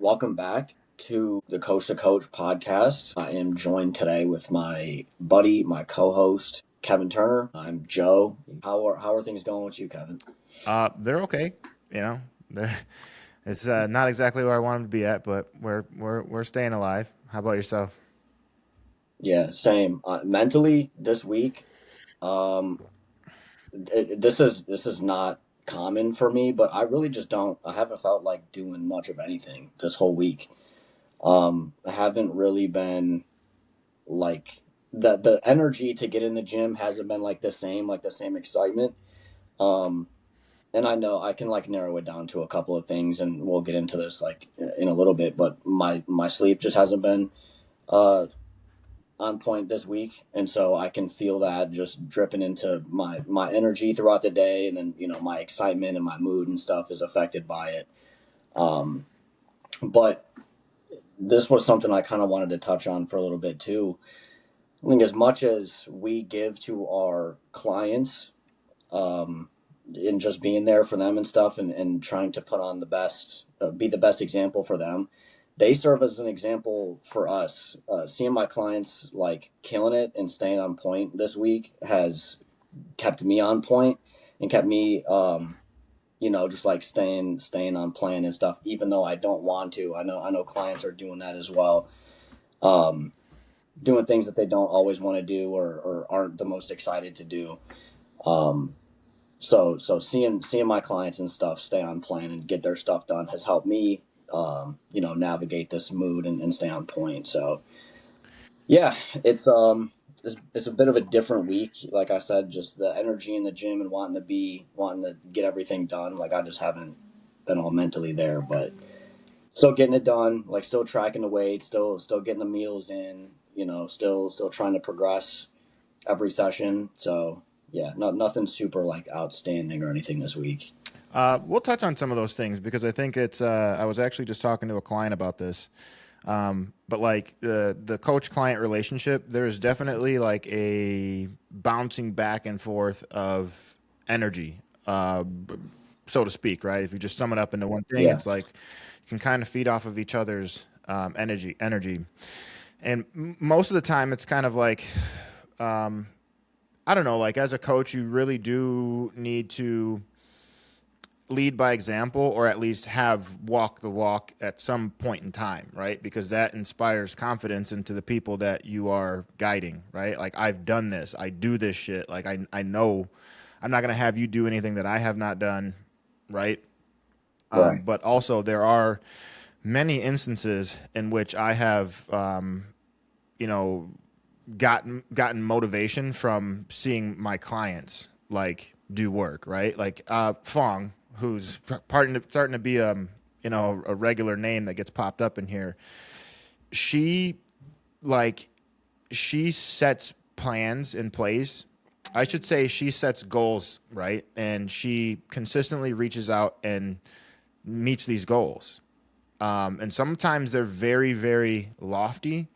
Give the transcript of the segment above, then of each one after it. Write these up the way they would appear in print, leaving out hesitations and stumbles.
Welcome back to the Coach to Coach podcast. I am joined today with my buddy, my co-host, Kevin Turner. I'm Joe. How are things going with you, Kevin? They're okay. You know, they're, it's not exactly where I want them to be at, but we're staying alive. How about yourself? Yeah, same. Mentally, this week, um, this is not common for me, but I really just don't. I haven't felt like doing much of anything this whole week. I haven't really been like the energy to get in the gym hasn't been like the same excitement. Um, and I know I can like narrow it down to a couple of things, and we'll get into this like in a little bit. But my sleep just hasn't been uh, on point this week, and so I can feel that just dripping into my energy throughout the day, and then my excitement and my mood and stuff is affected by it. Um, but this was something I kind of wanted to touch on for a little bit too. I think as much as we give to our clients, um, in just being there for them and stuff, and trying to put on the best, be the best example for them. They serve as an example for us. Seeing my clients like killing it and staying on point this week has kept me on point and kept me, just like staying on plan and stuff. Even though I don't want to, I know clients are doing that as well. Um, Doing things that they don't always want to do or aren't the most excited to do. Um, so seeing my clients and stuff stay on plan and get their stuff done has helped me, navigate this mood and stay on point. So yeah, it's a bit of a different week. Like I said, just the energy in the gym and wanting to get everything done. Like I just haven't been all mentally there, but still getting it done. Like still tracking the weight, still getting the meals in. Still trying to progress every session. So yeah, nothing super like outstanding or anything this week. We'll touch on some of those things because I think it's. I was actually just talking to a client about this. But like the coach client relationship, there's definitely like a bouncing back and forth of energy, so to speak, right? If you just sum it up into one thing, Yeah, it's like you can kind of feed off of each other's energy. And most of the time, it's kind of like um, I don't know, like as a coach, you really do need to lead by example or at least have walk the walk at some point in time, right? Because that inspires confidence into the people that you are guiding, right? Like I've done this, I do this shit. Like I know I'm not going to have you do anything that I have not done, right? right. But also there are many instances in which I have, you know, gotten motivation from seeing my clients like do work, right? Like Fong, who's starting to be a regular name that gets popped up in here. She like she sets plans in place. I should say she sets goals, right? And she consistently reaches out and meets these goals. And sometimes they're very, very lofty,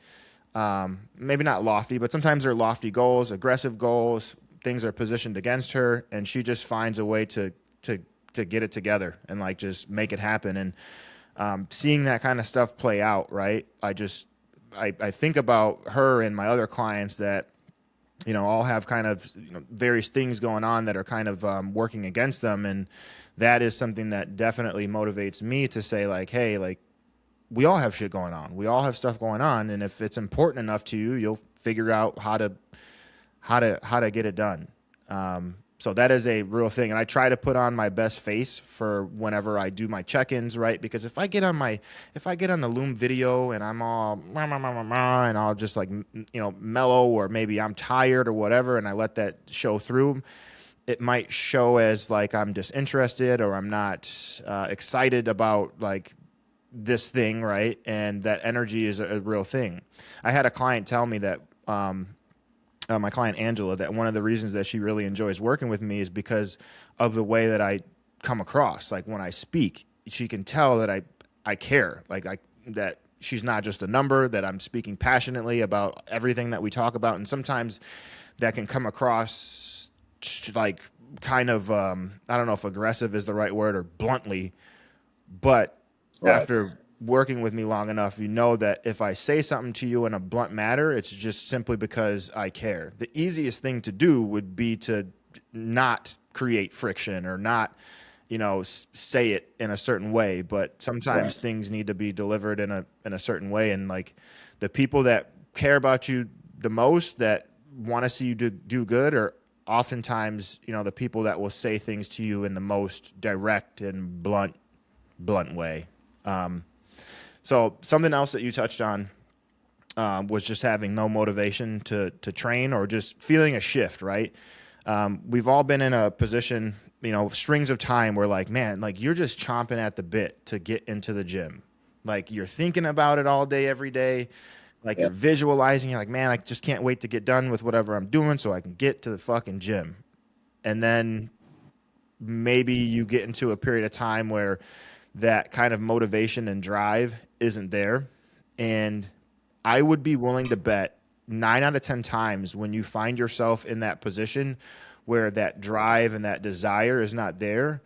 maybe not lofty, but sometimes they're lofty goals, aggressive goals. Things are positioned against her, and she just finds a way to to get it together and like just make it happen. And seeing that kind of stuff play out, right? I think about her and my other clients that all have kind of various things going on that are kind of working against them, and that is something that definitely motivates me to say like, hey, like we all have shit going on. We all have stuff going on, and if it's important enough to you, you'll figure out how to get it done. So that is a real thing, and I try to put on my best face for whenever I do my check-ins, right? Because if I get on the Loom video and I'm all and I'll just like mellow, or maybe I'm tired or whatever, and I let that show through, it might show as like I'm disinterested or I'm not excited about like this thing, right? And that energy is a real thing. I had a client tell me that my client Angela, that one of the reasons that she really enjoys working with me is because of the way that I come across. Like when I speak, she can tell that I care. Like I that she's not just a number, that I'm speaking passionately about everything that we talk about. And sometimes that can come across like kind of I don't know if aggressive is the right word or bluntly, but Right. after working with me long enough, you know that if I say something to you in a blunt matter, it's just simply because I care. The easiest thing to do would be to not create friction or not, say it in a certain way. But Right. sometimes things need to be delivered in a certain way. And like the people that care about you the most, that want to see you do good, are oftentimes, the people that will say things to you in the most direct and blunt way. So something else that you touched on was just having no motivation to train, or just feeling a shift, right? We've all been in a position, strings of time where like, man, like you're just chomping at the bit to get into the gym. Like you're thinking about it all day, every day. Like Yeah. you're visualizing, you're like, man, I just can't wait to get done with whatever I'm doing so I can get to the fucking gym. And then maybe you get into a period of time where that kind of motivation and drive isn't there. And I would be willing to bet 9 out of 10 times when you find yourself in that position where that drive and that desire is not there,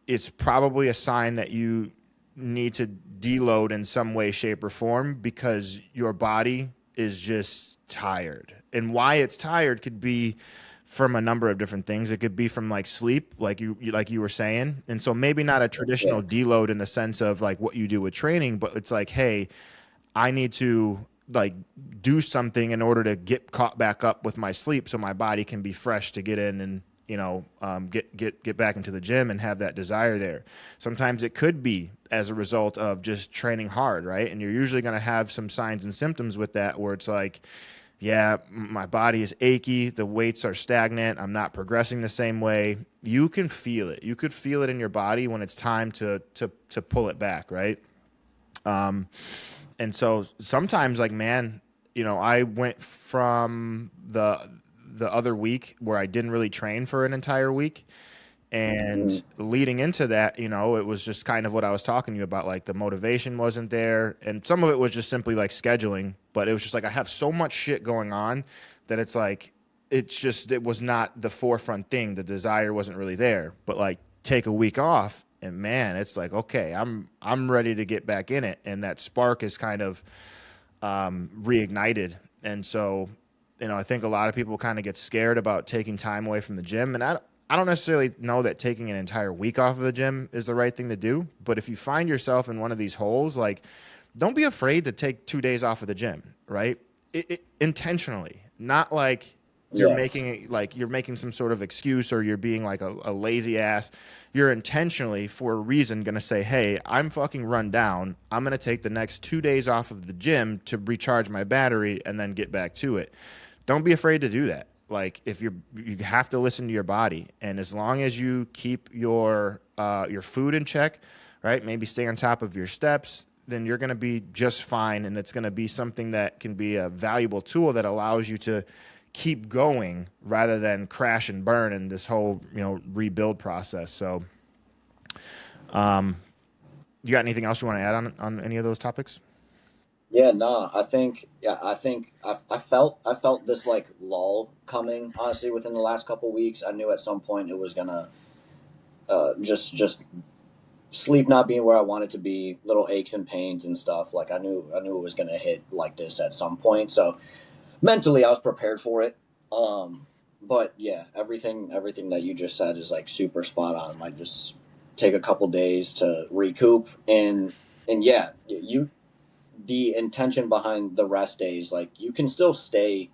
it's probably a sign that you need to deload in some way, shape, or form, because your body is just tired. And why it's tired could be from a number of different things. It could be from like sleep, like you were saying. And so maybe not a Yeah. traditional deload in the sense of like what you do with training, but it's like, hey, I need to like do something in order to get caught back up with my sleep so my body can be fresh to get in and get back into the gym and have that desire there. Sometimes it could be as a result of just training hard, right? And you're usually going to have some signs and symptoms with that where it's like, yeah, my body is achy, the weights are stagnant, I'm not progressing the same way. You can feel it. You could feel it in your body when it's time to pull it back, right? And so sometimes like, man, I went from the other week where I didn't really train for an entire week, and Mhm. leading into that, it was just kind of what I was talking to you about. Like the motivation wasn't there. And some of it was just simply like scheduling. But it was just like I have so much shit going on that it's like, it was not the forefront thing. The desire wasn't really there. But like take a week off and man, it's like, okay, I'm ready to get back in it. And that spark is kind of reignited. And so, I think a lot of people kind of get scared about taking time away from the gym. And I don't necessarily know that taking an entire week off of the gym is the right thing to do. But if you find yourself in one of these holes, like, don't be afraid to take 2 days off of the gym, right? Intentionally, not like Yeah. you're making some sort of excuse or you're being like a lazy ass. You're intentionally, for a reason, going to say, hey, I'm fucking run down. I'm going to take the next 2 days off of the gym to recharge my battery and then get back to it. Don't be afraid to do that. Like if you have to listen to your body, and as long as you keep your food in check, right? Maybe stay on top of your steps, then you're going to be just fine, and it's going to be something that can be a valuable tool that allows you to keep going rather than crash and burn in this whole rebuild process. So, you got anything else you want to add on any of those topics? Yeah, nah, I felt this like lull coming, honestly, within the last couple weeks. I knew at some point it was gonna just sleep not being where I wanted to be, little aches and pains and stuff. Like I knew it was gonna hit like this at some point. So mentally I was prepared for it. But yeah, everything that you just said is like super spot on. Might just take a couple days to recoup, and yeah, you the intention behind the rest days, like you can still stay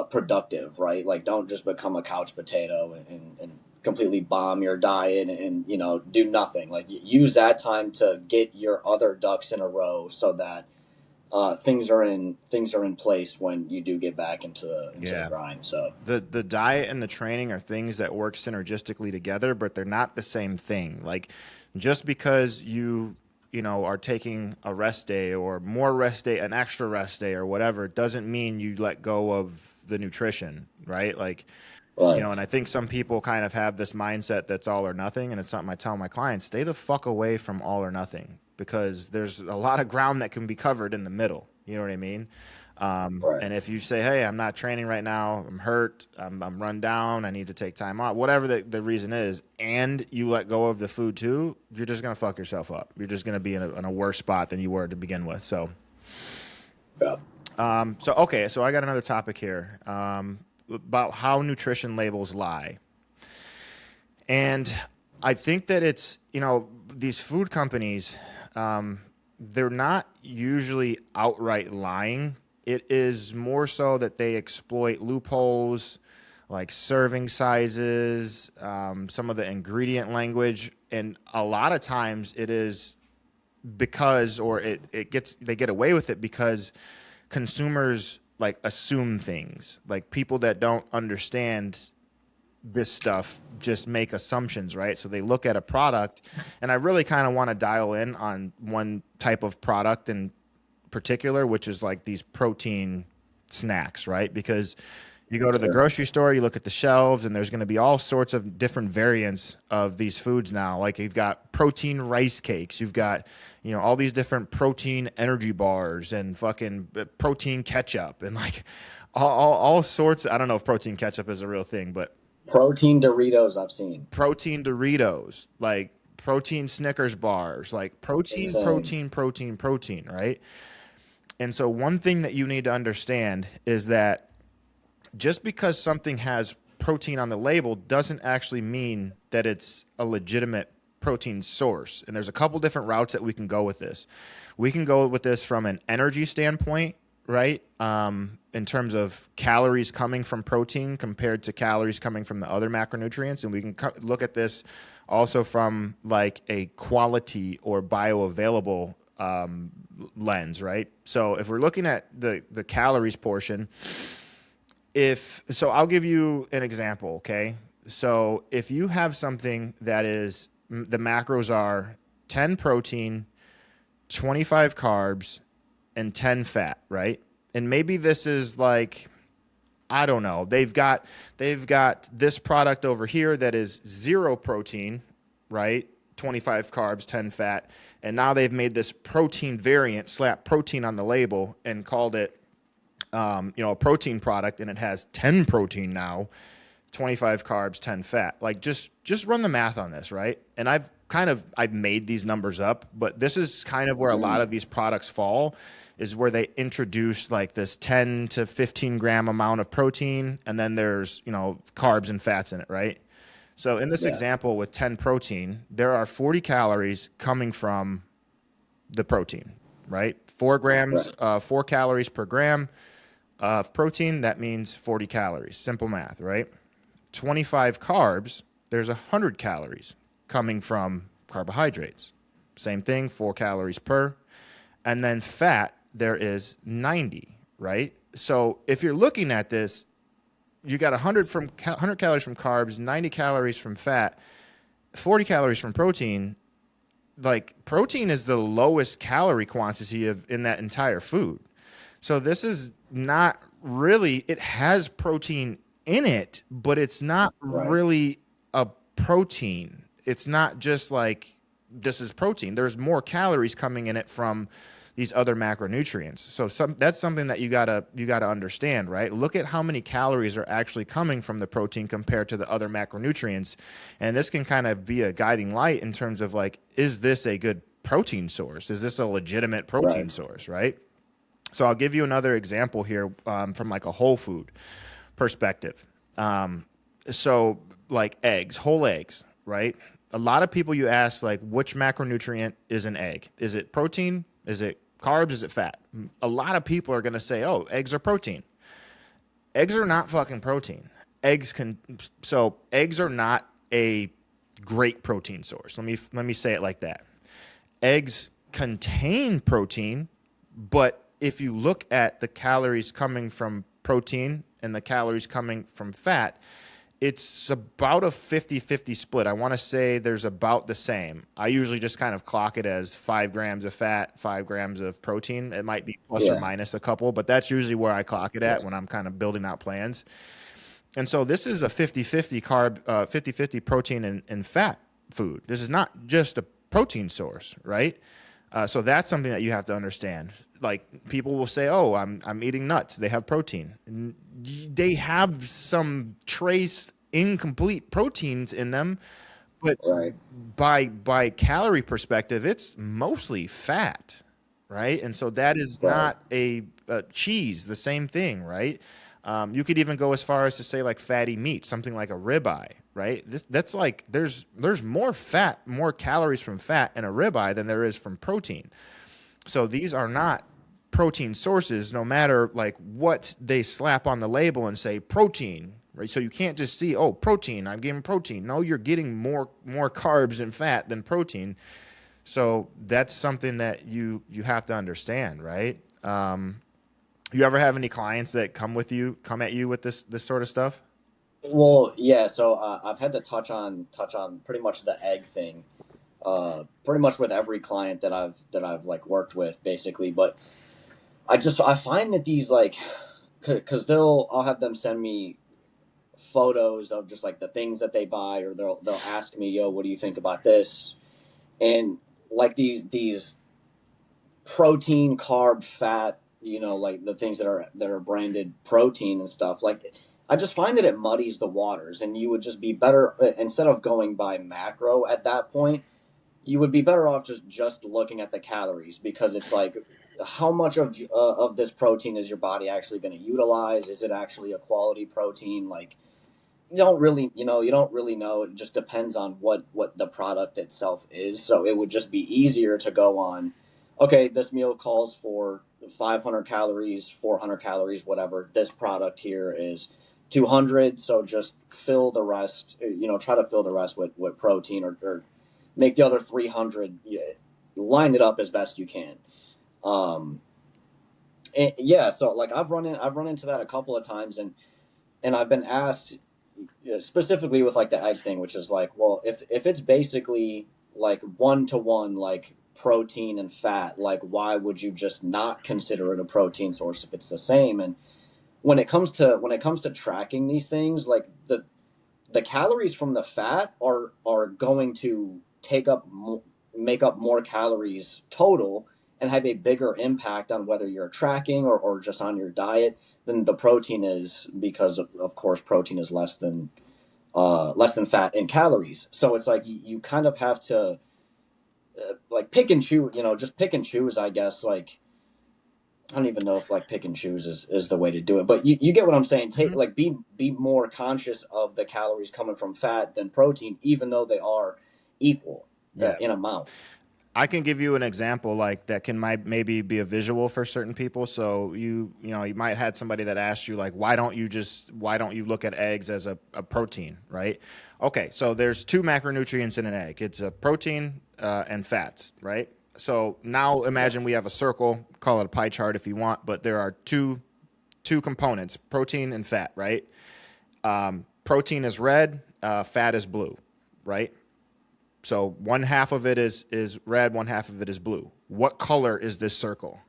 productive, right? Like don't just become a couch potato and completely bomb your diet and do nothing. Like use that time to get your other ducks in a row so that things are in place when you do get back into the Yeah. grind. So The diet and the training are things that work synergistically together, but they're not the same thing. Like just because you are taking a rest day or more rest day, an extra rest day or whatever, doesn't mean you let go of the nutrition, right? Like, right. and I think some people kind of have this mindset that's all or nothing, and it's something I tell my clients, stay the fuck away from all or nothing, because there's a lot of ground that can be covered in the middle. You know what I mean? Right. And if you say, hey, I'm not training right now, I'm hurt, I'm run down, I need to take time off, whatever the reason is, and you let go of the food too, you're just going to fuck yourself up. You're just going to be in a worse spot than you were to begin with. Yeah. Okay, so I got another topic here about how nutrition labels lie. And I think that it's, these food companies, they're not usually outright lying. It is more so that they exploit loopholes like serving sizes, some of the ingredient language, and a lot of times it is because, or they get away with it because consumers like assume things. Like people that don't understand this stuff just make assumptions, right? So they look at a product, and I really kind of want to dial in on one type of product in particular, which is like these protein snacks, right? Because you go to the Sure. grocery store, you look at the shelves, and there's going to be all sorts of different variants of these foods now. Like you've got protein rice cakes, you've got, all these different protein energy bars and fucking protein ketchup and like all sorts. I don't know if protein ketchup is a real thing, but Protein Doritos I've seen. protein Doritos, like protein Snickers bars, like Insane. protein, right? And so, one thing that you need to understand is that just because something has protein on the label doesn't actually mean that it's a legitimate protein source. And there's a couple different routes that we can go with this. We can go with this from an energy standpoint, right? In terms of calories coming from protein compared to calories coming from the other macronutrients. And we can look at this also from like a quality or bioavailable lens, right? So if we're looking at the calories portion, I'll give you an example, okay? So if you have something that is the macros are 10 protein, 25 carbs, and 10 fat, right? And maybe this is like, I don't know. They've got this product over here that is 0 protein, right? 25 carbs, 10 fat. And now they've made this protein variant, slap protein on the label and called it a protein product, and it has 10 protein now, 25 carbs, 10 fat. Like just run the math on this, right? And I've made these numbers up, but this is kind of where a lot Mm. of these products fall, is where they introduce like this 10 to 15 gram amount of protein, and then there's, carbs and fats in it, right? So in this Yeah. example with 10 protein, there are 40 calories coming from the protein, right? 4 grams, Right. 4 calories per gram of protein, that means 40 calories. Simple math, right? 25 carbs, there's 100 calories coming from carbohydrates. Same thing, 4 calories per. And then fat, there is 90, right? So if you're looking at this, you got 100 calories from carbs, 90 calories from fat, 40 calories from protein. Like protein is the lowest calorie quantity of in that entire food. So this is not really, it has protein in it, but it's not Right. really a protein. It's not just like this is protein. There's more calories coming in it from these other macronutrients. So that's something that you gotta understand, right? Look at how many calories are actually coming from the protein compared to the other macronutrients. And this can kind of be a guiding light in terms of like, is this a good protein source? Is this a legitimate protein Right. source, right? So I'll give you another example here from like a whole food perspective. So like eggs, whole eggs, right? A lot of people you ask like which macronutrient is an egg? Is it protein? Is it carbs? Is it fat? A lot of people are going to say, "Oh, eggs are protein." Eggs are not fucking protein. Eggs can eggs are not a great protein source. Let me say it like that. Eggs contain protein, but if you look at the calories coming from protein and the calories coming from fat, it's about a 50-50 split. I want to say there's about the same. I usually just kind of clock it as 5 grams of fat, 5 grams of protein. It might be plus or Yeah. minus a couple, but that's usually where I clock it at Yeah. when I'm kind of building out plans. And so this is a 50-50 carb, 50-50 protein and fat food. This is not just a protein source, right? So that's something that you have to understand. Like people will say, "Oh, I'm eating nuts. They have protein." And they have some trace incomplete proteins in them, but Right. by calorie perspective, it's mostly fat, right? And so that is Right. not a cheese. The same thing, right? You could even go as far as to say like fatty meat, something like a ribeye, right? That's like there's more fat, more calories from fat in a ribeye than there is from protein. So these are not protein sources, no matter like what they slap on the label and say protein, right? So you can't just see, oh, protein, I'm getting protein. No, you're getting more carbs and fat than protein. So that's something that you have to understand, right? You ever have any clients that come at you with this sort of stuff? Well, yeah. So I've had to touch on pretty much the egg thing, pretty much with every client that I've like worked with, basically. But I find that these like, because I'll have them send me photos of just like the things that they buy, or they'll ask me, "Yo, what do you think about this?" And like these protein, carb, fat, like the things that are branded protein and stuff. Like, I just find that it muddies the waters, and you would just be better instead of going by macro at that point. You would be better off just looking at the calories, because it's like, how much of this protein is your body actually going to utilize? Is it actually a quality protein? Like, you don't really know. It just depends on what the product itself is. So it would just be easier to go on, okay, this meal calls for 500 calories, 400 calories, whatever. This product here is 200, so just fill the rest, try to fill the rest with protein, or make the other 300, line it up as best you can. um and yeah, so like I've run into that a couple of times, and I've been asked, specifically with like the egg thing, which is like, well, if it's basically like 1 to 1, like protein and fat, like why would you just not consider it a protein source if it's the same? And when it comes to tracking these things, like the calories from the fat are going to make up more calories total, and have a bigger impact on whether you're tracking, or just on your diet, than the protein is, because of course protein is less than fat in calories. So it's like you kind of have to, like, pick and choose, just pick and choose, I guess. Like, I don't even know if like pick and choose is the way to do it, but you get what I'm saying. Take, like, be more conscious of the calories coming from fat than protein, even though they are equal Yeah. in amount. I can give you an example like that can maybe be a visual for certain people. So you might had somebody that asked you like why don't you look at eggs as a protein, right? Okay, so there's two macronutrients in an egg. It's a protein and fats, right? So now Yeah. imagine we have a circle, call it a pie chart if you want, but there are two components, protein and fat, right? Protein is red, fat is blue, right? So one half of it is red, one half of it is blue. What color is this circle?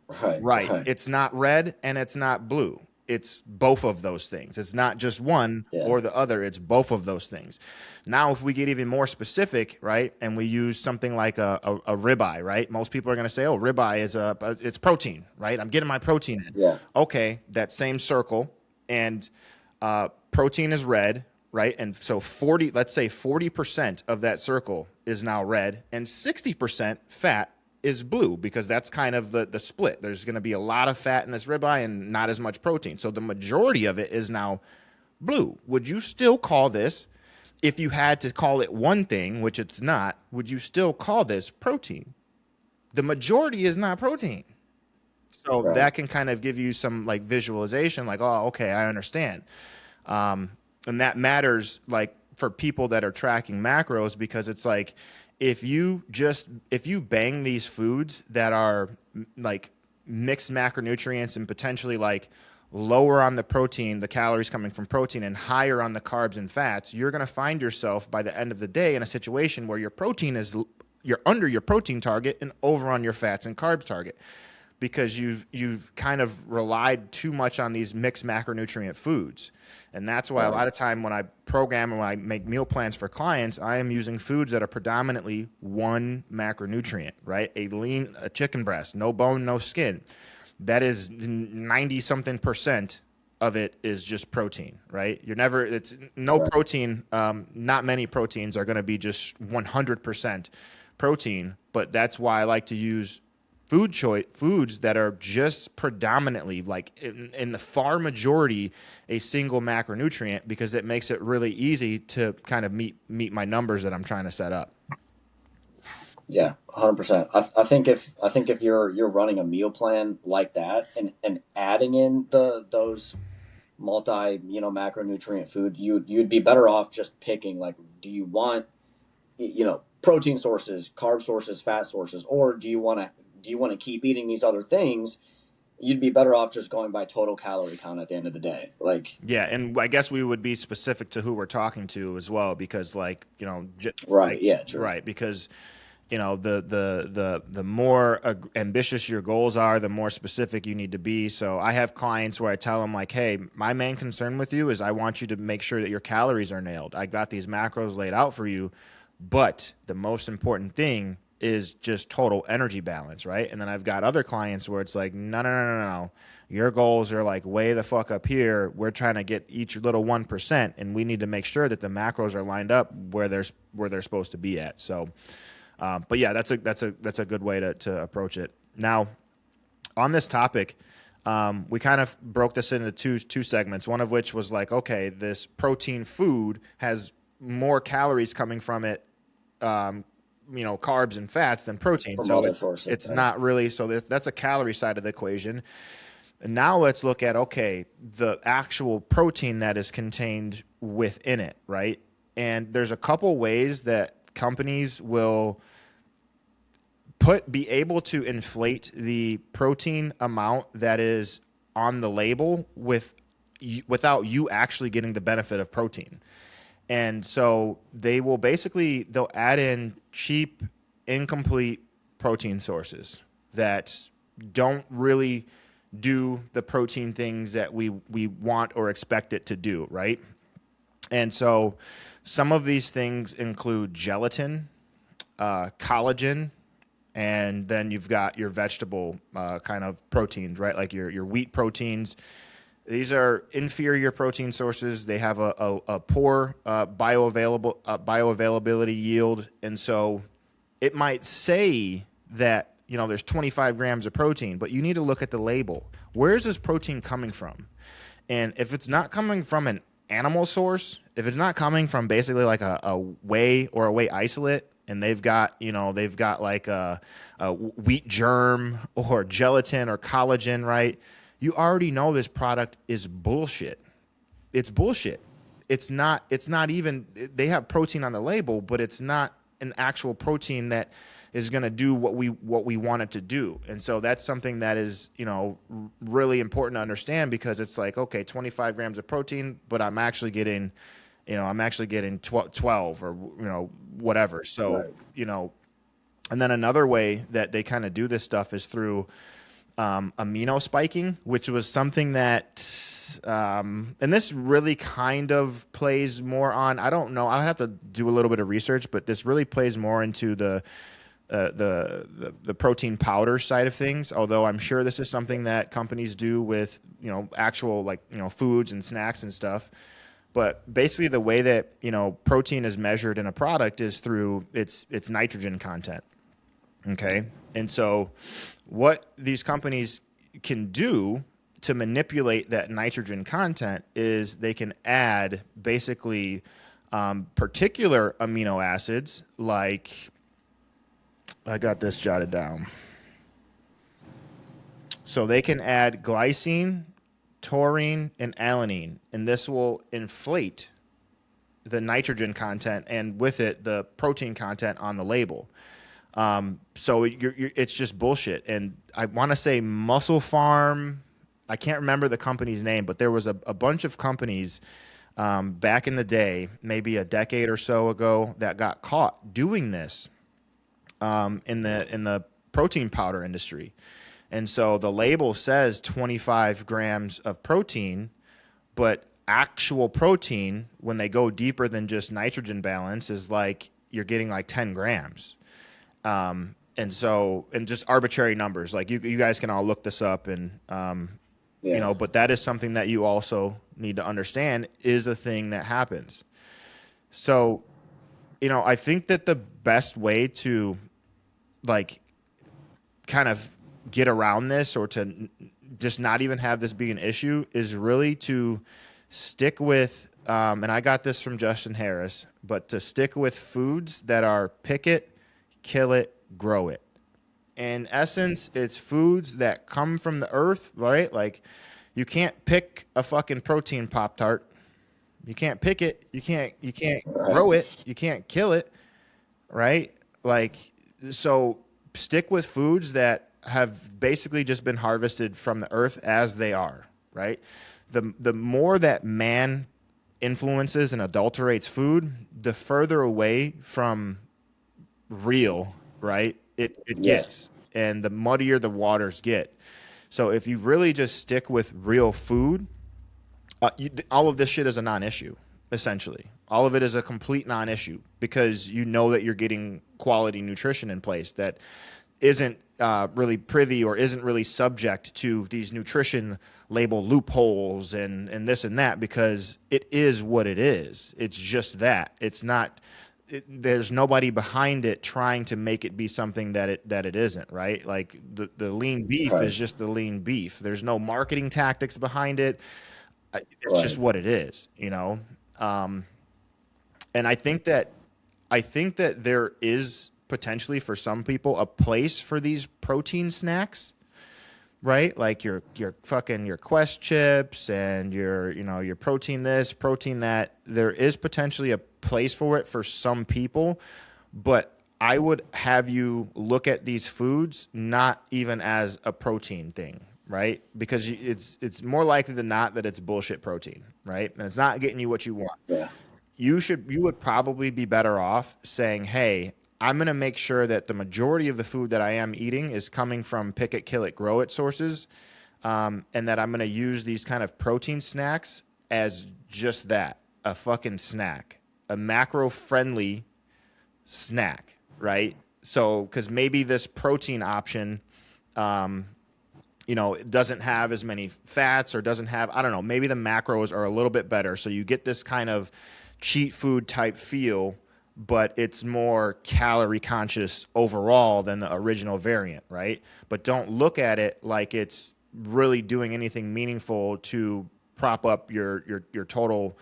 Right. Right. Right. It's not red and it's not blue. It's both of those things. It's not just one Yeah. or the other. It's both of those things. Now, if we get even more specific, right, and we use something like a ribeye, right? Most people are going to say, "Oh, ribeye it's protein, right? I'm getting my protein in." Yeah. Okay, that same circle, and protein is red, right? And so let's say 40% of that circle is now red, and 60% fat is blue, because that's kind of the split. There's going to be a lot of fat in this ribeye and not as much protein. So the majority of it is now blue. Would you still call this, if you had to call it one thing, which it's not, would you still call this protein? The majority is not protein. So Right. that can kind of give you some like visualization, like, oh, okay, I understand. And that matters like for people that are tracking macros, because it's like if you bang these foods that are like mixed macronutrients and potentially like lower on the protein, the calories coming from protein, and higher on the carbs and fats, you're going to find yourself by the end of the day in a situation where you're under your protein target and over on your fats and carbs target. because you've kind of relied too much on these mixed macronutrient foods. And that's why a Right. lot of time when I program and when I make meal plans for clients, I am using foods that are predominantly one macronutrient, right? A chicken breast, no bone, no skin. That is 90 something percent of it is just protein, right? It's no Right. protein. Not many proteins are going to be just 100% protein, but that's why I like to use foods that are just predominantly, like in the far majority, a single macronutrient, because it makes it really easy to kind of meet my numbers that I'm trying to set up. Yeah, 100%. I think if you're running a meal plan like that and adding in those multi, macronutrient food, you'd be better off just picking, like, do you want, protein sources, carb sources, fat sources, or do you want to keep eating these other things? You'd be better off just going by total calorie count at the end of the day. Like, Yeah, and I guess we would be specific to who we're talking to as well, because like right, yeah, true. right, because the more ambitious your goals are, the more specific you need to be. So I have clients where I tell them like, hey, my main concern with you is I want you to make sure that your calories are nailed. I got these macros laid out for you, but the most important thing is just total energy balance, right? And then I've got other clients where it's like, no, no, no, no, no. Your goals are like way the fuck up here. We're trying to get each little 1%, and we need to make sure that the macros are lined up where they're supposed to be at. So, but yeah, that's a good way to approach it. Now, on this topic, we kind of broke this into two segments. One of which was like, okay, this protein food has more calories coming from it, carbs and fats than protein. From So other it's sources, it's right? not really so that's a calorie side of the equation. And now let's look at, okay, the actual protein that is contained within it, right? And there's a couple ways that companies will be able to inflate the protein amount that is on the label without you actually getting the benefit of protein. And so they'll add in cheap, incomplete protein sources that don't really do the protein things that we want or expect it to do, right? And so some of these things include gelatin, collagen, and then you've got your vegetable kind of proteins, right? Like your wheat proteins. These are inferior protein sources. They have a poor bioavailability yield, and so it might say that there's 25 grams of protein, but you need to look at the label. Where is this protein coming from? And if it's not coming from an animal source, if it's not coming from basically like a whey or a whey isolate, and they've got like a wheat germ or gelatin or collagen, right? You already know this product is bullshit. It's bullshit. It's not even, they have protein on the label, but it's not an actual protein that is going to do what we want it to do. And so that's something that is, really important to understand, because it's like, okay, 25 grams of protein, but I'm actually getting 12 or, whatever. So, Right. and then another way that they kind of do this stuff is through amino spiking, which was something that, and this really kind of plays more on, I don't know, I'll have to do a little bit of research, but this really plays more into the protein powder side of things. Although I'm sure this is something that companies do with, actual, like, foods and snacks and stuff. But basically, the way that protein is measured in a product is through its nitrogen content. Okay, and so what these companies can do to manipulate that nitrogen content is they can add basically particular amino acids, like, I got this jotted down. So they can add glycine, taurine, and alanine, and this will inflate the nitrogen content and with it the protein content on the label. So it's just bullshit. And I want to say Muscle Farm, I can't remember the company's name, but there was a bunch of companies back in the day, maybe a decade or so ago, that got caught doing this in the protein powder industry. And so the label says 25 grams of protein, but actual protein, when they go deeper than just nitrogen balance, is like you're getting like 10 grams. And so, and just arbitrary numbers, like you guys can all look this up and, Yeah. but that is something that you also need to understand is a thing that happens. So, I think that the best way to like kind of get around this or to just not even have this be an issue is really to stick with, and I got this from Justin Harris, but to stick with foods that are pick it, kill it, grow it. In essence, it's foods that come from the earth, right? Like you can't pick a fucking protein Pop Tart. You can't pick it. You can't Right. grow it. You can't kill it, right? Like so stick with foods that have basically just been harvested from the earth as they are, right? The more that man influences and adulterates food, the further away from real, right? It Yeah. gets, and the muddier the waters get. So if you really just stick with real food, all of this shit is a non-issue. Essentially, all of it is a complete non-issue because you know that you're getting quality nutrition in place that isn't really privy or isn't really subject to these nutrition label loopholes and this and that because it is what it is. It's just that. It's not there's nobody behind it trying to make it be something that it isn't, right? Like the lean beef is Right. just the lean beef. There's no marketing tactics behind it. It's just Right. what it is. Um, and I think that there is potentially for some people a place for these protein snacks, right? Like your fucking your Quest chips and your protein this, protein that. There is potentially a place for it for some people, but I would have you look at these foods not even as a protein thing, right? Because it's more likely than not that it's bullshit protein, right? And it's not getting you what you want. Yeah. You would probably be better off saying, "Hey, I'm going to make sure that the majority of the food that I am eating is coming from pick it, kill it, grow it sources, and that I'm going to use these kind of protein snacks as just that, a fucking snack, a macro friendly snack, right? So, because maybe this protein option, it doesn't have as many fats or doesn't have, I don't know, maybe the macros are a little bit better. So you get this kind of cheat food type feel, but it's more calorie conscious overall than the original variant, right? But don't look at it like it's really doing anything meaningful to prop up your total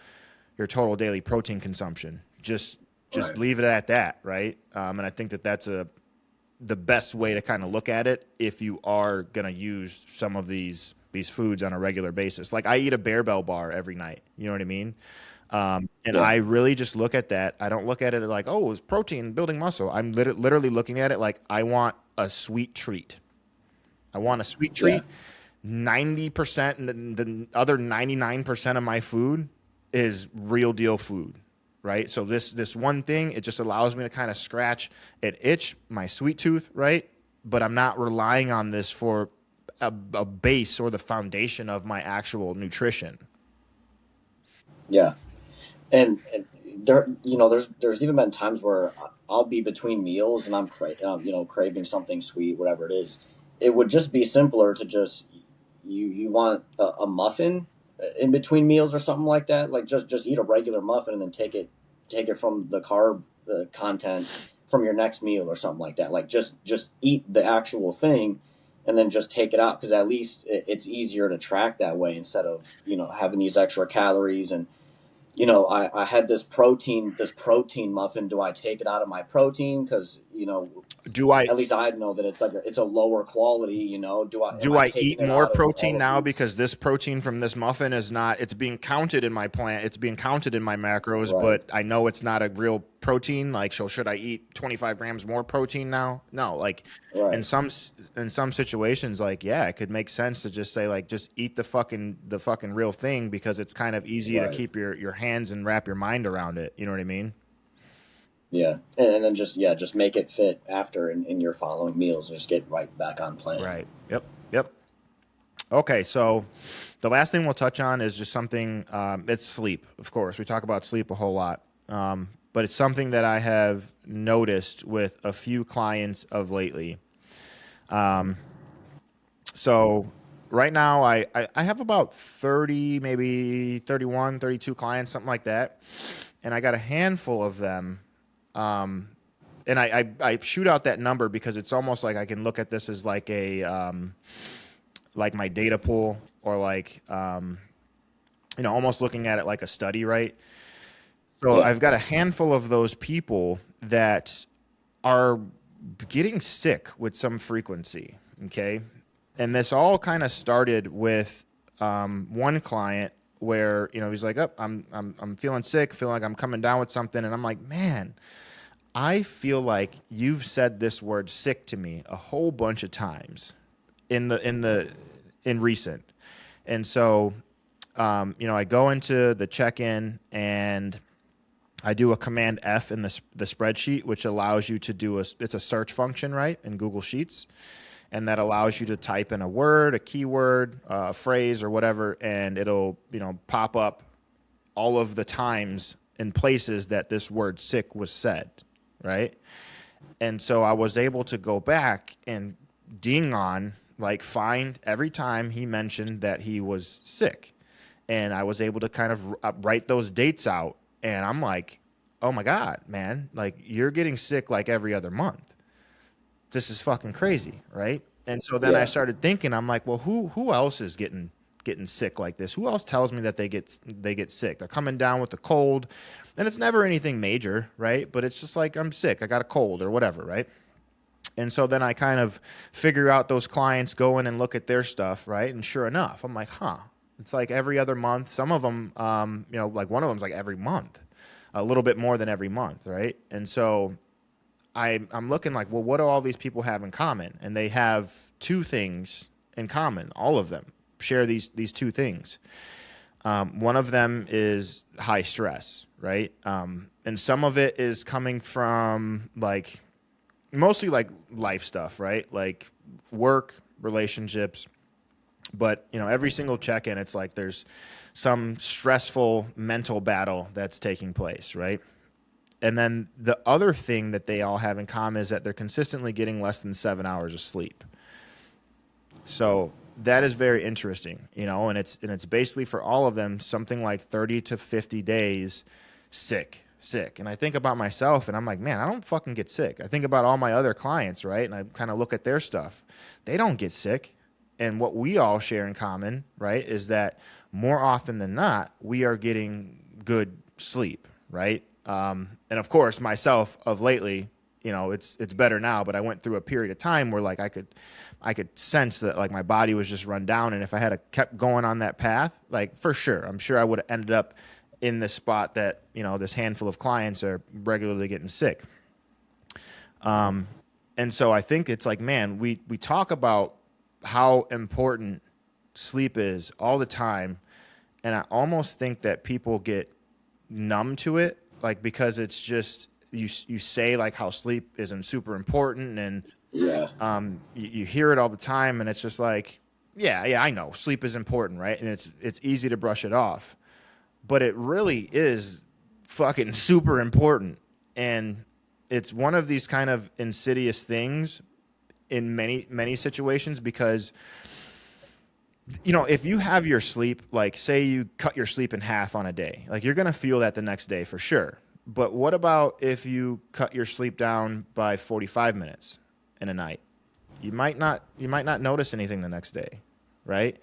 daily protein consumption. Just Right. leave it at that, right? And I think that that's the best way to kind of look at it if you are gonna use some of these foods on a regular basis. Like I eat a Bear Bell bar every night. You know what I mean? And Yeah. I really just look at that. I don't look at it like, oh, it's protein building muscle. I'm literally looking at it like I want a sweet treat. I want a sweet Yeah. treat. 90% and the other 99% of my food is real deal food, right? So this one thing, it just allows me to kind of scratch and itch my sweet tooth, right? But I'm not relying on this for a base or the foundation of my actual nutrition. Yeah. And there, there's even been times where I'll be between meals and craving something sweet, whatever it is. It would just be simpler to just you want a muffin in between meals or something like that. Like just eat a regular muffin and then take it from the carb content from your next meal or something like that. Like just eat the actual thing and then just take it out because at least it's easier to track that way instead of having these extra calories and I had this protein muffin. Do I take it out of my protein? Because Do I at least I know that it's a lower quality. Am do I I taking eat it more out of all protein of now these? because this protein from this muffin is not, it's being counted in my plant, it's being counted in my macros, Right, but I know it's not a real protein. Like, so should I eat 25 grams more protein now? No. Like in right, some in some situations, like, yeah, it could make sense to just say like just eat the fucking real thing because it's kind of easy to right. keep your hands and wrap your mind around it. You know what I mean? Yeah, and then just make it fit after in your following meals. Just get right back on plan. Right. Yep. Yep. Okay, so the last thing we'll touch on is just something. It's sleep, of course. We talk about sleep a whole lot, but it's something that I have noticed with a few clients of lately. So right now, I have about 30, maybe 31, 32 clients, something like that, and I got a handful of them. And I shoot out that number because it's almost like I can look at this as like a like my data pool, or like almost looking at it like a study, right? So Yeah, I've got a handful of those people that are getting sick with some frequency. Okay. And this all kind of started with one client where, he's like, oh, I'm feeling sick, feeling like I'm coming down with something. And I'm like, man, I feel like you've said this word sick to me a whole bunch of times in recent. And so, I go into the check-in and I do a Command F in the spreadsheet, which allows you to do it's a search function, right, in Google Sheets, and that allows you to type in a word, a keyword, a phrase, or whatever, and it'll pop up all of the times and places that this word sick was said, right? And so I was able to go back and ding on, like, find every time he mentioned that he was sick. And I was able to kind of write those dates out. And I'm like, oh my God, man, like you're getting sick like every other month. This is fucking crazy, right? And so then I yeah, started thinking, I'm like, well, who else is getting sick like this? Who else tells me that they get sick? They're coming down with a cold, and it's never anything major, right? But it's just like I'm sick, I got a cold or whatever, right? And so then I kind of figure out those clients, go in and look at their stuff, right? And sure enough, I'm like, huh, it's like every other month. Some of them, like one of them's like every month, a little bit more than every month, right? And so I'm looking like, well, what do all these people have in common? And they have two things in common. All of them share these two things. One of them is high stress, right? And some of it is coming from like mostly like life stuff, right? Like work, relationships. But every single check-in, it's like there's some stressful mental battle that's taking place, right? And then the other thing that they all have in common is that they're consistently getting less than 7 hours of sleep. So that is very interesting, and it's basically for all of them something like 30 to 50 days sick. And I think about myself and I'm like, man, I don't fucking get sick. I think about all my other clients, right? And I kind of look at their stuff. They don't get sick. And what we all share in common, right, is that more often than not, we are getting good sleep, right? And of course, myself of lately, it's better now, but I went through a period of time where like I could sense that like my body was just run down, and if I had kept going on that path, like for sure, I'm sure I would have ended up in this spot that this handful of clients are regularly getting sick. And so I think it's like, man, we talk about how important sleep is all the time, and I almost think that people get numb to it, like because it's just you say like how sleep isn't super important, and yeah, you hear it all the time, and it's just like, yeah, I know sleep is important, right? And it's easy to brush it off, but it really is fucking super important. And it's one of these kind of insidious things in many situations because if you have your sleep, like say you cut your sleep in half on a day, like you're going to feel that the next day for sure. But what about if you cut your sleep down by 45 minutes in a night? You might not notice anything the next day, right?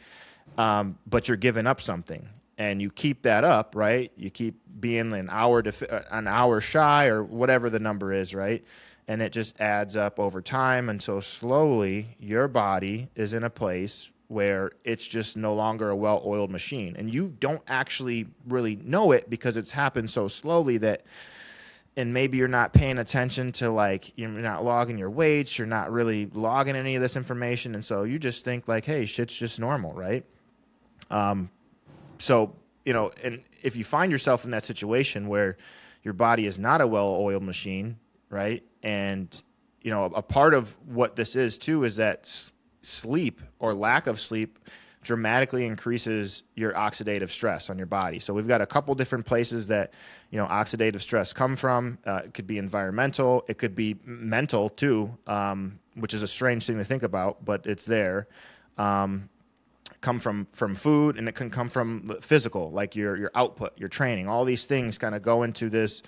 But you're giving up something, and you keep that up, right? You keep being an hour shy or whatever the number is, right? And it just adds up over time, and so slowly your body is in a place where it's just no longer a well-oiled machine, and you don't actually really know it because it's happened so slowly that and maybe you're not paying attention to like you're not logging your weights, you're not really logging any of this information, and so you just think like, hey, shit's just normal, right? So and if you find yourself in that situation where your body is not a well-oiled machine, right? And a part of what this is too is that sleep or lack of sleep dramatically increases your oxidative stress on your body. So we've got a couple different places that oxidative stress come from. It could be environmental, it could be mental too, which is a strange thing to think about, but it's there. Come from food, and it can come from physical, like your output, your training. All these things kind of go into this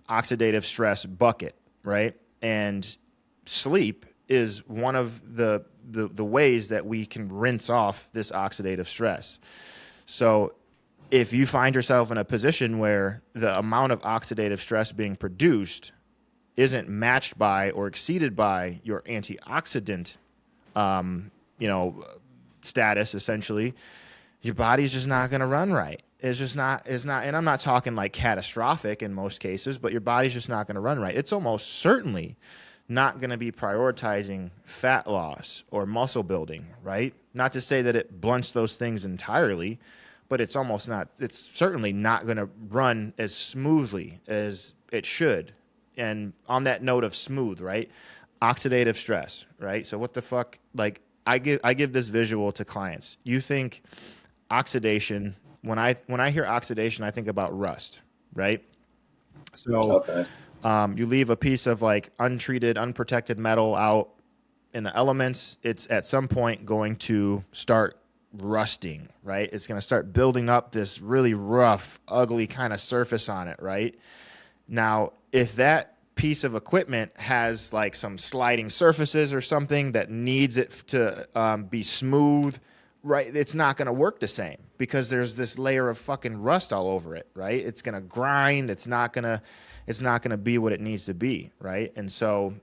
oxidative stress bucket, right? And sleep is one of the ways that we can rinse off this oxidative stress. So if you find yourself in a position where the amount of oxidative stress being produced isn't matched by or exceeded by your antioxidant, you know, status, essentially, your body's just not going to run right. It's not, and I'm not talking like catastrophic in most cases, but your body's just not going to run right. It's almost certainly not going to be prioritizing fat loss or muscle building, right? Not to say that it blunts those things entirely, but it's certainly not going to run as smoothly as it should. And on that note of smooth, right? Oxidative stress, right? So what the fuck, like, I give this visual to clients. You think oxidation, when I hear oxidation, I think about rust, right? So Okay. you leave a piece of like untreated, unprotected metal out in the elements, it's at some point going to start rusting, right? It's going to start building up this really rough, ugly kind of surface on it, right? Now, if that piece of equipment has like some sliding surfaces or something that needs it to be smooth, right? It's not going to work the same because there's this layer of fucking rust all over it, right? It's going to grind. It's not going to be what it needs to be, right? And so,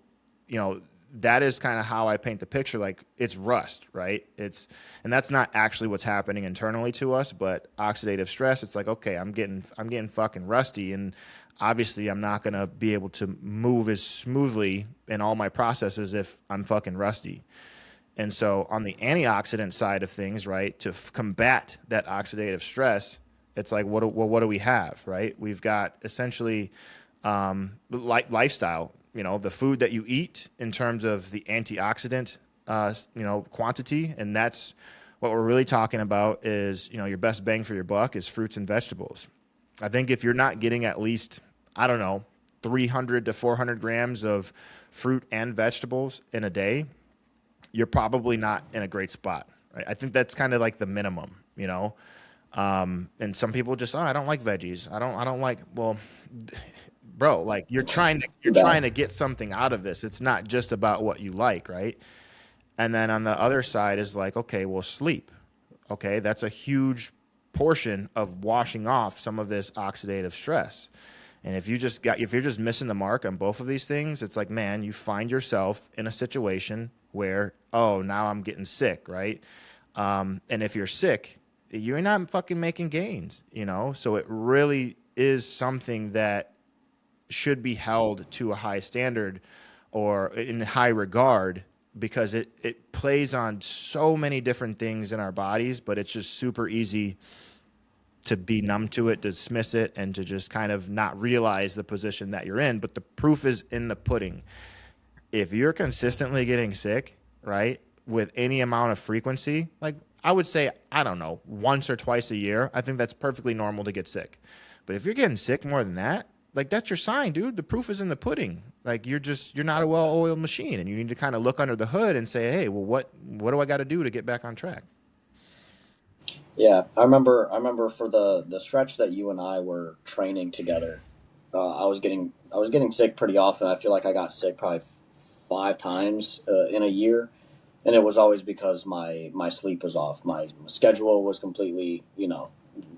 you know, that is kind of how I paint the picture. Like, it's rust, right? And that's not actually what's happening internally to us, but oxidative stress. It's like, okay, I'm getting fucking rusty, and obviously I'm not gonna be able to move as smoothly in all my processes if I'm fucking rusty. And so on the antioxidant side of things, right, to combat that oxidative stress, it's like, what do we have, right? We've got essentially lifestyle, the food that you eat in terms of the antioxidant, quantity. And that's what we're really talking about is, your best bang for your buck is fruits and vegetables. I think if you're not getting at least, I don't know, 300 to 400 grams of fruit and vegetables in a day, you're probably not in a great spot, right? I think that's kind of like the minimum. And some people just, I don't like veggies. I don't like, well, bro, like you're Yeah. trying to get something out of this. It's not just about what you like, right? And then on the other side is like, okay, well, sleep. Okay, that's a huge portion of washing off some of this oxidative stress. And if you're just missing the mark on both of these things, it's like, man, you find yourself in a situation where, oh, now I'm getting sick, right? And if you're sick, you're not fucking making gains. So it really is something that should be held to a high standard or in high regard because it plays on so many different things in our bodies, but it's just super easy to be numb to it, dismiss it, and to just kind of not realize the position that you're in. But the proof is in the pudding. If you're consistently getting sick, right, with any amount of frequency, like I would say, I don't know, once or twice a year, I think that's perfectly normal to get sick. But if you're getting sick more than that, like that's your sign, dude. The proof is in the pudding. Like you're not a well-oiled machine, and you need to kind of look under the hood and say, hey, well, what do I got to do to get back on track? Yeah, I remember for the stretch that you and I were training together. I was getting sick pretty often. I feel like I got sick probably 5 times in a year, and it was always because my sleep was off. My schedule was completely,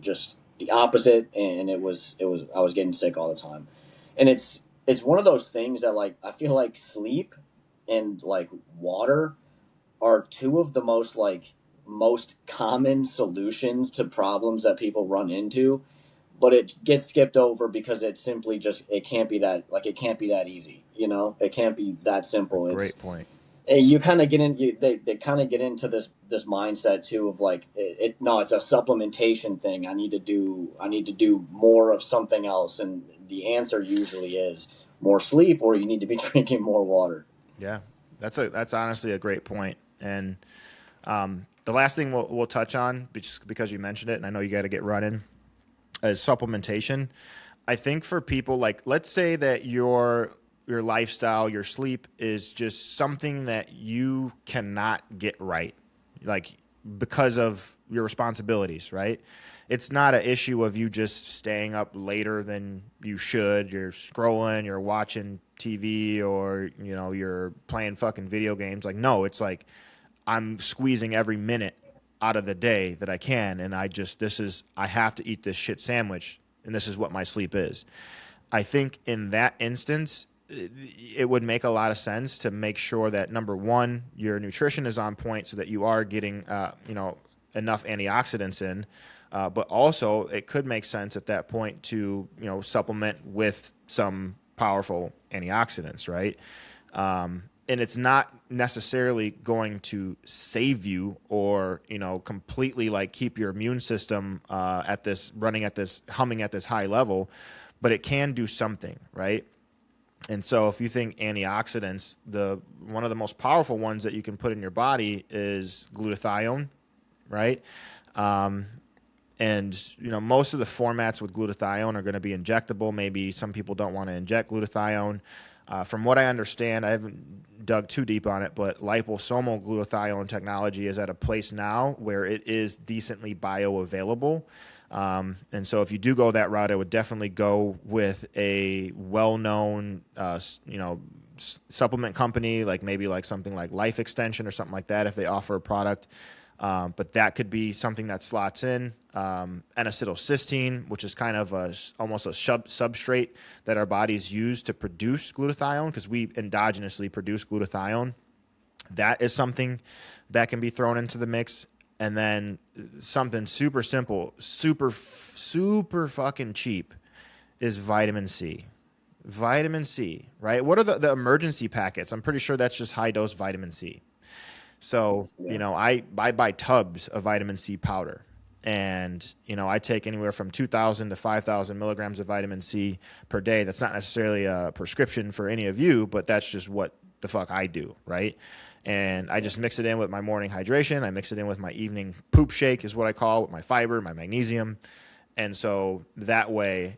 just the opposite, and it was I was getting sick all the time. And it's one of those things that, like, I feel like sleep and like water are two of the most common solutions to problems that people run into, but it gets skipped over because it simply just it can't be that easy. It can't be that It's a simple. It's great point. you kind of get in they kind of get into this mindset too of like no, it's a supplementation thing. I need to do more of something else, and the answer usually is more sleep, or you need to be drinking more water. Yeah, that's honestly a great point. And the last thing we'll touch on, just because you mentioned it, and I know you got to get running, is supplementation. I think for people like, let's say that your lifestyle, your sleep is just something that you cannot get right, like because of your responsibilities, right? It's not an issue of you just staying up later than you should. You're scrolling, you're watching TV, or you're playing fucking video games. Like, no, it's like I'm squeezing every minute out of the day that I can, and I have to eat this shit sandwich, and this is what my sleep is. I think in that instance, it would make a lot of sense to make sure that number one, your nutrition is on point, so that you are getting, enough antioxidants in. But also, it could make sense at that point to supplement with some powerful antioxidants, right? And it's not necessarily going to save you or completely like keep your immune system at this running at this humming at this high level, but it can do something, right? And so if you think antioxidants, the one of the most powerful ones that you can put in your body is glutathione, right? And most of the formats with glutathione are going to be injectable. Maybe some people don't want to inject glutathione. From what I understand, I haven't dug too deep on it, but liposomal glutathione technology is at a place now where it is decently bioavailable. And so if you do go that route, I would definitely go with a well-known, supplement company, like maybe like something like Life Extension or something like that, if they offer a product. But that could be something that slots in. N-acetylcysteine, which is kind of almost a substrate that our bodies use to produce glutathione, because we endogenously produce glutathione. That is something that can be thrown into the mix. And then something super simple, super fucking cheap is vitamin C. Vitamin C, right? What are the emergency packets? I'm pretty sure that's just high dose vitamin C. So, Yeah. I buy tubs of vitamin C powder. And, I take anywhere from 2,000 to 5,000 milligrams of vitamin C per day. That's not necessarily a prescription for any of you, but that's just what the fuck I do, right? And I just mix it in with my morning hydration. I mix it in with my evening poop shake, is what I call, with my fiber, my magnesium. And so that way,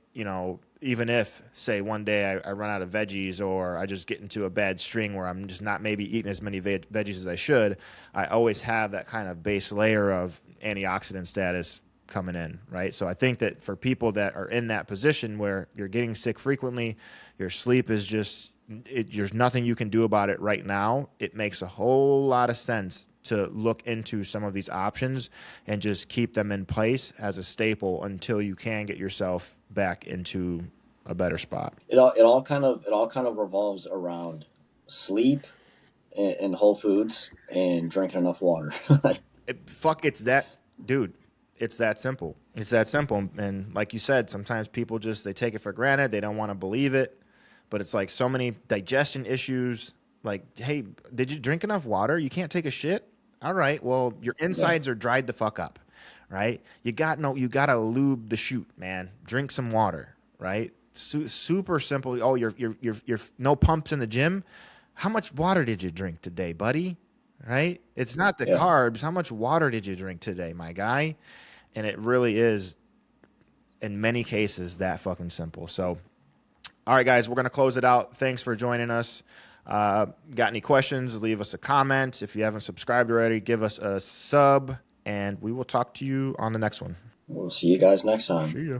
even if, say, one day I run out of veggies, or I just get into a bad string where I'm just not maybe eating as many veggies as I should, I always have that kind of base layer of antioxidant status coming in, right? So I think that for people that are in that position where you're getting sick frequently, your sleep is just, there's nothing you can do about it right now, it makes a whole lot of sense to look into some of these options and just keep them in place as a staple until you can get yourself back into a better spot. It all kind of revolves around sleep and whole foods and drinking enough water. It's that, dude. It's that simple. It's that simple. And like you said, sometimes people just they take it for granted. They don't want to believe it. But it's like so many digestion issues. Like, hey, did you drink enough water? You can't take a shit. All right. Well, your Yeah. insides are dried the fuck up, right? You gotta lube the chute, man. Drink some water, right? Super simple. Oh, you're no pumps in the gym. How much water did you drink today, buddy? Right? It's not the Yeah. carbs. How much water did you drink today, my guy? And it really is, in many cases, that fucking simple. So, all right, guys, we're going to close it out. Thanks for joining us. Got any questions? Leave us a comment. If you haven't subscribed already, give us a sub, and we will talk to you on the next one. We'll see you guys next time. See ya.